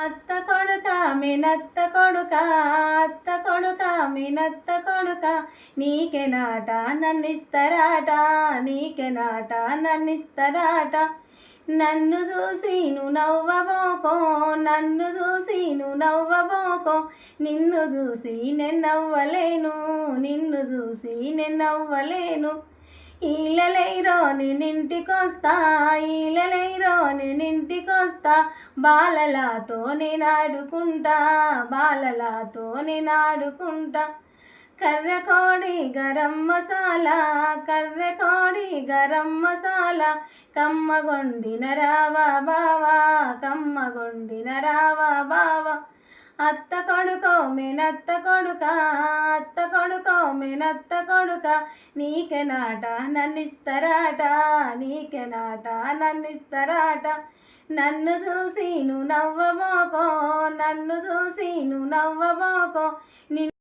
అత్త కొడుక మినత్త కొడుక, అత్త కొడుక మినత్త కొడుక, నీకే నాట నన్నిస్తరాట, నీకే నాట నన్నిస్తరాట. నన్ను చూసి నువ్వు నవ్వబోకో, నన్ను చూసి నువ్వు నవ్వబోకో, నిన్ను చూసి నేను నవ్వలేను, నిన్ను చూసి నేను నవ్వలేను. ఈలలేరో నేనింటికొస్తా, ఈలలేరో నేనింటికొస్తా, బాలలాతో నేనాడుకుంటా, బాలలాతో నేనాడుకుంటా. కర్రకోడి గరం మసాలా, కర్రకోడి గరం మసాలా, కమ్మగొండిన రావా బావా, కమ్మగొండిన రావా బావా. అత్త కొడుకో మేనత్త కొడుక, అత్త కొడుకో మేనత్త కొడుక, నీకే నాట నన్నిస్తరాట, నీకే నాట నన్నిస్తరాట. నన్ను చూసి నువ్వు నవ్వబోకో, నన్ను చూసి నువ్వు నవ్వబోకో,